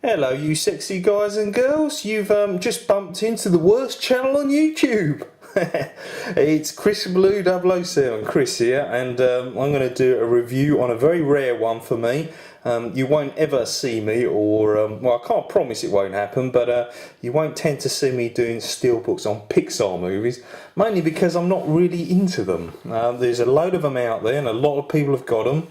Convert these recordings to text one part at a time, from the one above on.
Hello you sexy guys and girls, you've just bumped into the worst channel on YouTube. It's Chris Blue 007, Chris here, and I'm going to do a review on a very rare one for me. You won't ever see me, or well, I can't promise it won't happen, but you won't tend to see me doing steelbooks on Pixar movies, mainly because I'm not really into them. There's a load of them out there and a lot of people have got them.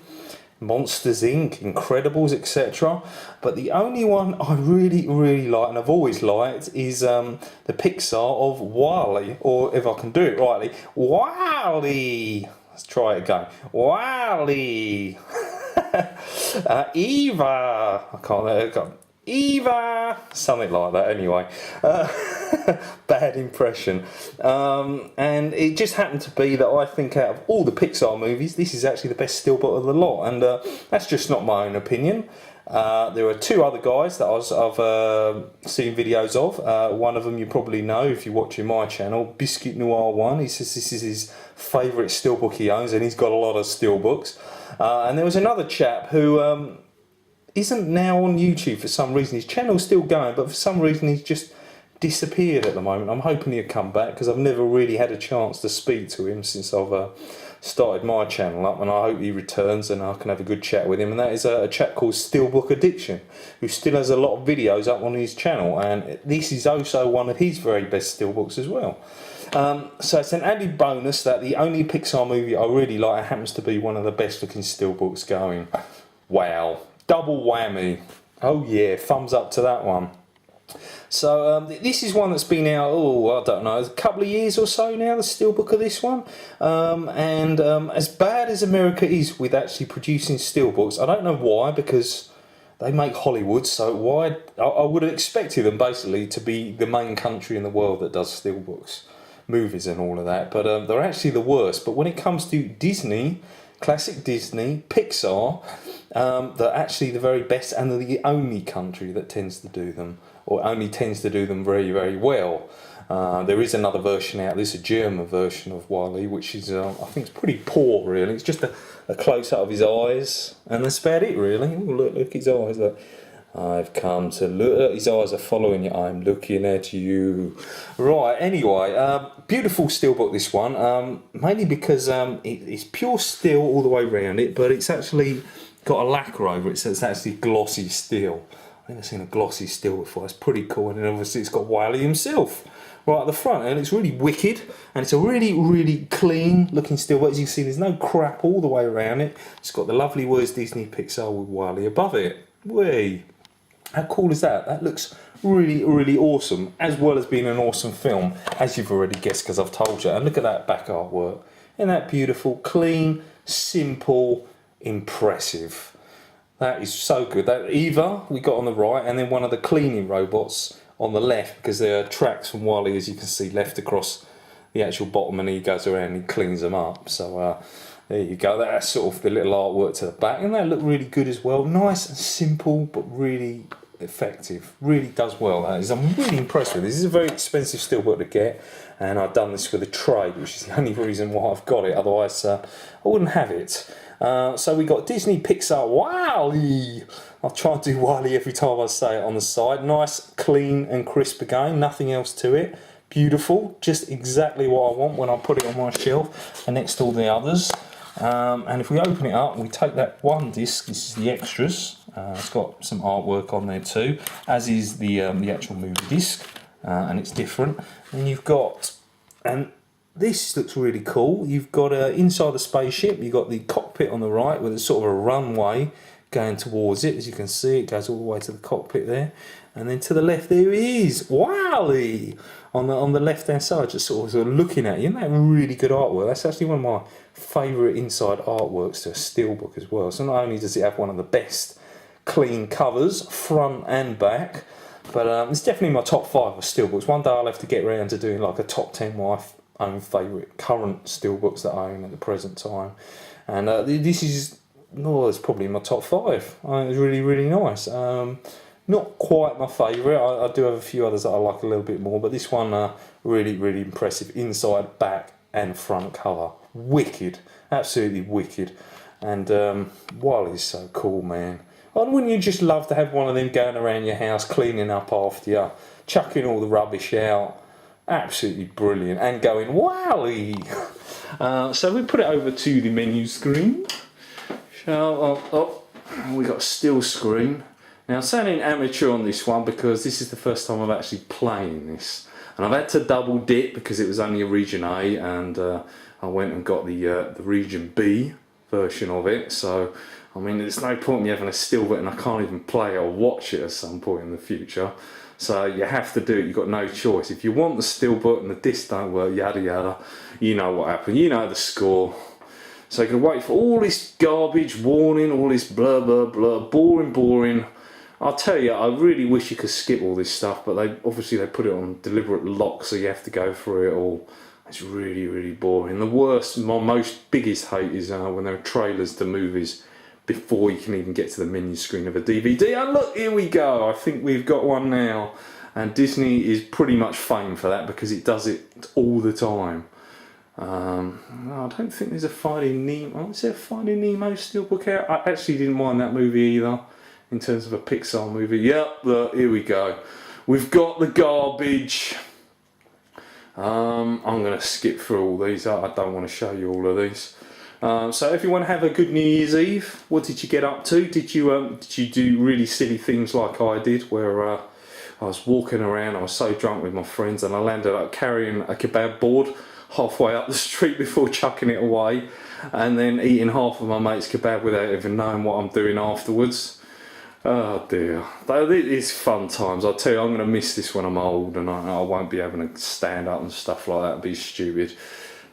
Monsters Inc, Incredibles, etc. But the only one I really like, and I've always liked, is the Pixar of WALL-E, or if I can do it rightly, WALL-E. Let's try it again. WALL-E. Eva. I can't. Eva, something like that. Anyway, bad impression, and it just happened to be that I think out of all the Pixar movies, this is actually the best steelbook of the lot, and that's just not my own opinion. There are two other guys that I've seen videos of. One of them you probably know if you're watching my channel, Biscuit Noir 1. He says this is his favourite steelbook he owns, and he's got a lot of steelbooks. And there was another chap who isn't now on YouTube for some reason. His channel's still going, but for some reason he's just disappeared at the moment. I'm hoping he'll come back because I've never really had a chance to speak to him since I've started my channel up, and I hope he returns and I can have a good chat with him. And that is a chap called Steelbook Addiction, who still has a lot of videos up on his channel, and this is also one of his very best steelbooks as well. So it's an added bonus that the only Pixar movie I really like happens to be one of the best looking steelbooks going. Wow. Double whammy. Oh yeah, thumbs up to that one. So this is one that's been out, I don't know, a couple of years or so now, the steelbook of this one. And as bad as America is with actually producing steelbooks, I don't know why, because they make Hollywood, so why? I would have expected them basically to be the main country in the world that does steelbooks, movies and all of that, but they're actually the worst. But when it comes to Disney, classic Disney, Pixar, they're actually the very best, and they're the only country that tends to do them, or only tends to do them very well. There is another version out, there's a German version of WALL-E, which is, I think it's pretty poor really. It's just a close-up of his eyes, and that's about it really. Ooh, look his eyes, look. I've come to look, his eyes are following you, I'm looking at you. Right, anyway, beautiful steelbook this one, mainly because it's pure steel all the way around it, but it's actually got a lacquer over it, so it's actually glossy steel. I think I've seen a glossy steel before, it's pretty cool, and then obviously it's got WALL-E himself right at the front, and it's really wicked, and it's a really clean looking steelbook. As you can see, there's no crap all the way around it. It's got the lovely words Disney Pixar with WALL-E above it. Whee! How cool is that? That looks really awesome, as well as being an awesome film, as you've already guessed because I've told you. And look at that back artwork. Isn't that beautiful? Clean, simple, impressive. That is so good. That Eva we got on the right, and then one of the cleaning robots on the left, because there are tracks from WALL-E, as you can see, left across the actual bottom, and he goes around and he cleans them up. So there you go, that's sort of the little artwork to the back, and that looked really good as well. Nice and simple, but really effective. Really does well, that is. I'm really impressed with this. This is a very expensive steelbook to get, and I've done this with a trade, which is the only reason why I've got it, otherwise I wouldn't have it. So we got Disney Pixar WALL-E. I'll try and do WALL-E every time I say it on the side. Nice, clean and crisp again, nothing else to it. Beautiful, just exactly what I want when I put it on my shelf and next to all the others. And if we open it up, we take that one disc, this is the extras, it's got some artwork on there too, as is the actual movie disc, and it's different. And you've got, and this looks really cool, you've got inside the spaceship, you've got the cockpit on the right with a sort of a runway going towards it. As you can see, it goes all the way to the cockpit there, and then to the left there he is, WALL-E, on the left hand side, just sort of looking at you. Isn't that really good artwork? That's actually one of my favourite inside artworks to a steelbook as well. So not only does it have one of the best clean covers, front and back, but it's definitely my top 5 of steelbooks. One day I'll have to get around to doing like a top 10 my own favourite current steelbooks that I own at the present time. And this is, it's probably my top 5. It's really nice. Not quite my favourite. I do have a few others that I like a little bit more, but this one really impressive inside, back and front cover. Wicked, absolutely wicked. And WALL-E's so cool, man. wouldn't you just love to have one of them going around your house cleaning up after you, chucking all the rubbish out? Absolutely brilliant, and going wowie. So we put it over to the menu screen. We got a still screen. Now I'm sounding amateur on this one because this is the first time I'm actually playing this, and I've had to double dip because it was only a region A, and I went and got the region B version of it. So I mean, there's no point in me having a still button. I can't even play or watch it at some point in the future. So you have to do it. You've got no choice. If you want the still button, the disc don't work, yada yada. You know what happened. You know the score. So you can wait for all this garbage, warning, all this blah blah blah, boring. I'll tell you, I really wish you could skip all this stuff, but they put it on deliberate lock, so you have to go through it all. It's really boring. The worst, my most biggest hate is when there are trailers to movies before you can even get to the menu screen of a DVD. And look, here we go. I think we've got one now. And Disney is pretty much famed for that because it does it all the time. No, I don't think there's a Finding Nemo. Is there a Finding Nemo steelbook out? I actually didn't mind that movie either, in terms of a Pixar movie. Yep, look, here we go. We've got the garbage. I'm going to skip through all these. I don't want to show you all of these. So everyone have a good New Year's Eve. What did you get up to? Did you do really silly things like I did, where I was walking around, I was so drunk with my friends, and I landed up carrying a kebab board halfway up the street before chucking it away, and then eating half of my mate's kebab without even knowing what I'm doing afterwards? Oh dear. It is fun times. I'll tell you, I'm going to miss this when I'm old, and I won't be having to stand up and stuff like that and be stupid.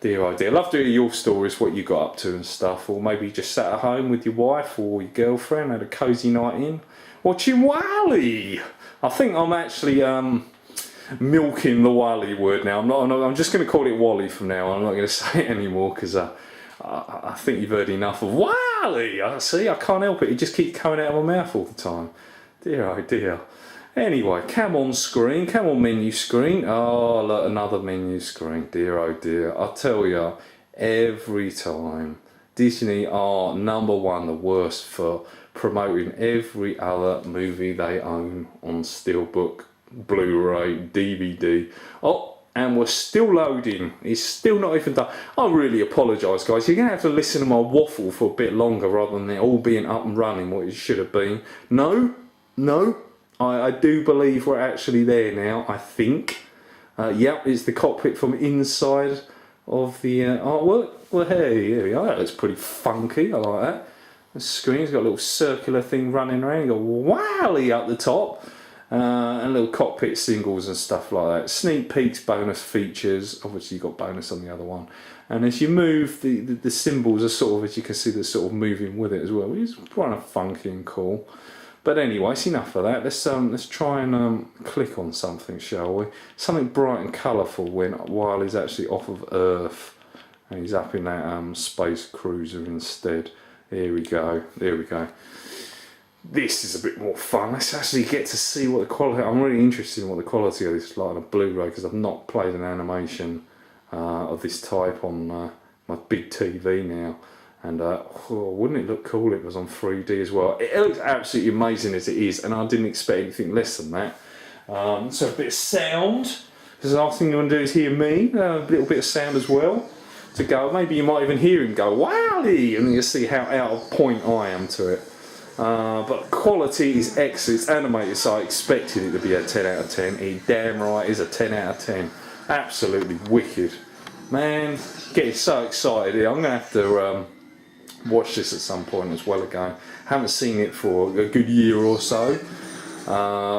Dear oh dear. Love to hear your stories, what you got up to and stuff, or maybe you just sat at home with your wife or your girlfriend, had a cosy night in, watching WALL-E. I think I'm actually milking the WALL-E word now. I'm just going to call it Wally from now on. I'm not going to say it anymore because I think you've heard enough of WALL-E. See, I can't help it. It just keeps coming out of my mouth all the time. Dear oh dear. Anyway, come on screen, come on menu screen. Oh, look, another menu screen. Dear oh dear. I tell you, every time Disney are #1 the worst for promoting every other movie they own on Steelbook, Blu-ray, DVD. Oh, and we're still loading. It's still not even done. I really apologise, guys. You're going to have to listen to my waffle for a bit longer rather than it all being up and running what it should have been. No. I do believe we're actually there now, I think. Yep, it's the cockpit from inside of the artwork. Well, hey, here we are. That looks pretty funky. I like that. The screen's got a little circular thing running around. You've got WALL-E up the top. And little cockpit singles and stuff like that. Sneak peeks, bonus features. Obviously you've got bonus on the other one. And as you move, the symbols are sort of, as you can see, they're sort of moving with it as well, which is kind of funky and cool. But anyway, it's enough of that. Let's try and click on something, shall we? Something bright and colourful while he's actually off of Earth and he's up in that space cruiser instead. Here we go. There we go. This is a bit more fun. Let's actually get to see what the quality. I'm really interested in what the quality of this is like on a Blu-ray because I've not played an animation of this type on my big TV now. And wouldn't it look cool if it was on 3D as well? It looks absolutely amazing as it is, and I didn't expect anything less than that. So a bit of sound, because the last thing you want to do is hear me. A little bit of sound as well to go. Maybe you might even hear him go WALL-E, and you'll see how out of point I am to it. But quality is excellent. It's animated, so I expected it to be a 10 out of 10. It damn right is a 10 out of 10. Absolutely wicked. Man, getting so excited here. I'm going to have to watch this at some point as well again. Haven't seen it for a good year or so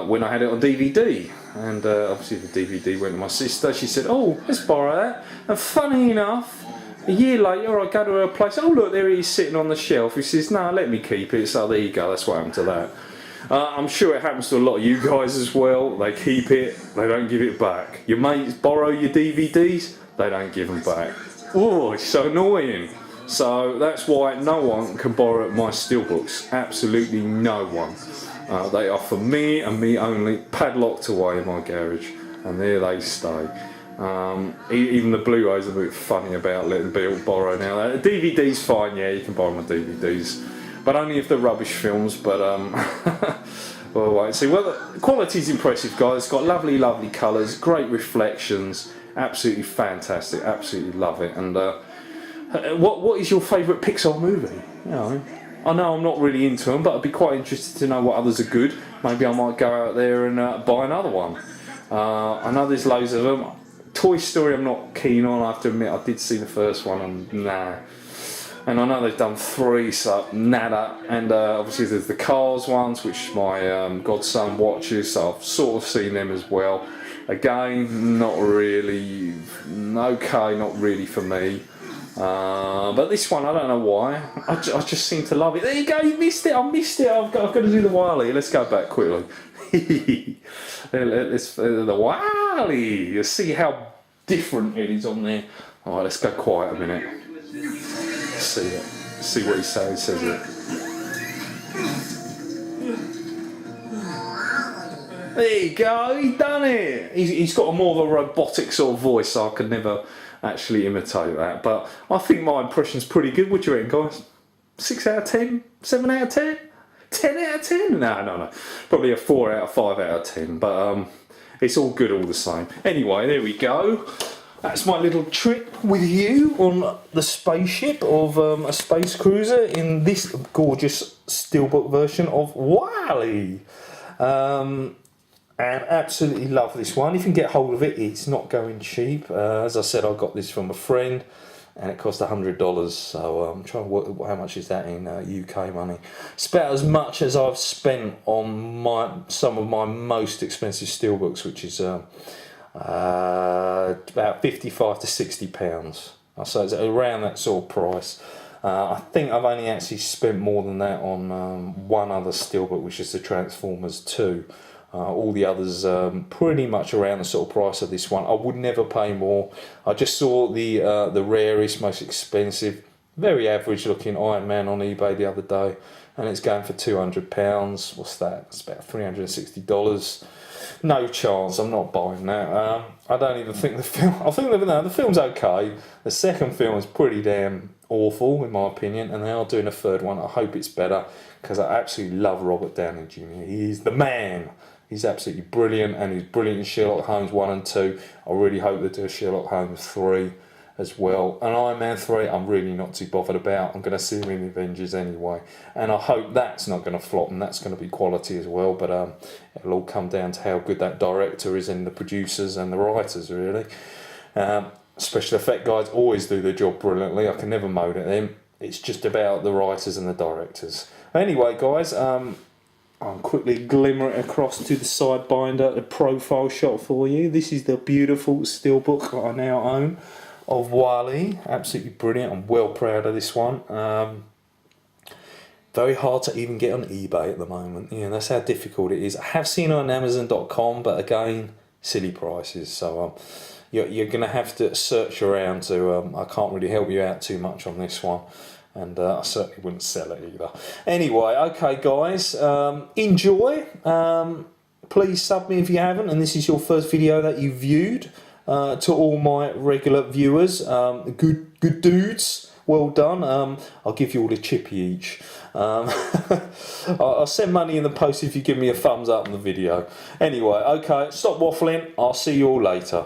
when I had it on DVD, and obviously the DVD went to my sister. She said, oh, let's borrow that, and funny enough, a year later I go to her place. Oh look, there he is sitting on the shelf. He says, no, let me keep it. So there you go, that's what happened to that. I'm sure it happens to a lot of you guys as well. They keep it, they don't give it back. Your mates borrow your DVDs, they don't give them back. Oh, it's so annoying. So that's why no one can borrow my steelbooks. Absolutely no one. They are for me and me only, padlocked away in my garage, and there they stay. Even the Blu-rays are a bit funny about letting people borrow now. The DVD's fine, yeah, you can borrow my DVDs. but only if they're rubbish films. But well, wait and see. Well, the quality's impressive, guys. It's got lovely, lovely colours, great reflections, absolutely fantastic. Absolutely love it. And what is your favourite Pixar movie? You know, I know I'm not really into them, but I'd be quite interested to know what others are good. Maybe I might go out there and buy another one. I know there's loads of them. Toy Story I'm not keen on, I have to admit. I did see the first one and nah. And I know they've done 3, so nada. And obviously there's the Cars ones, which my godson watches, so I've sort of seen them as well. Again, not really, okay, not really for me. But this one, I don't know why. I just seem to love it. There you go, you missed it. I missed it. I've got to do the Wall-E. Let's go back quickly. The Wall-E. You see how different it is on there. All right, let's go quiet a minute. See it. See what he says. He says it. There you go. He done it. He's got a more of a robotic sort of voice, so I could never actually imitate that, but I think my impression's pretty good. What do you reckon, guys? 6 out of 10? 7 out of 10? 10 out of 10? No. Probably a 4 out of 5 out of 10, but it's all good all the same. Anyway, there we go. That's my little trip with you on the spaceship of a space cruiser in this gorgeous steelbook version of Wall-E. And absolutely love this one. If you can get hold of it, it's not going cheap. As I said, I got this from a friend and it cost $100. So I'm trying to work how much is that in UK money. It's about as much as I've spent on some of my most expensive steelbooks, which is about 55 to 60 pounds. So it's around that sort of price. I think I've only actually spent more than that on one other steelbook, which is the Transformers 2. All the others pretty much around the sort of price of this one. I would never pay more. I just saw the rarest, most expensive, very average looking Iron Man on eBay the other day, and it's going for £200. What's that? It's about $360. No chance. I'm not buying that. I don't even think the film. I think the film's okay. The second film is pretty damn awful in my opinion, and they are doing a third one. I hope it's better because I absolutely love Robert Downey Jr. He's the man. He's absolutely brilliant, and he's brilliant in Sherlock Holmes 1 and 2. I really hope they do a Sherlock Holmes 3 as well. And Iron Man 3, I'm really not too bothered about. I'm going to see him in the Avengers anyway. And I hope that's not going to flop, and that's going to be quality as well. But it'll all come down to how good that director is and the producers and the writers, really. Special effect guys always do their job brilliantly. I can never moan at them. It's just about the writers and the directors. Anyway, guys, I'll quickly glimmer it across to the side binder, the profile shot for you. This is the beautiful steelbook that I now own of Wall-E. Absolutely brilliant. I'm well proud of this one. Very hard to even get on eBay at the moment. Yeah, that's how difficult it is. I have seen it on Amazon.com, but again, silly prices. So you're going to have to search around to. I can't really help you out too much on this one. And I certainly wouldn't sell it either. Anyway, okay guys, enjoy. Please sub me if you haven't, and this is your first video that you viewed. To all my regular viewers, good dudes, well done. I'll give you all a chippy each. I'll send money in the post if you give me a thumbs up on the video. Anyway, okay, stop waffling. I'll see you all later.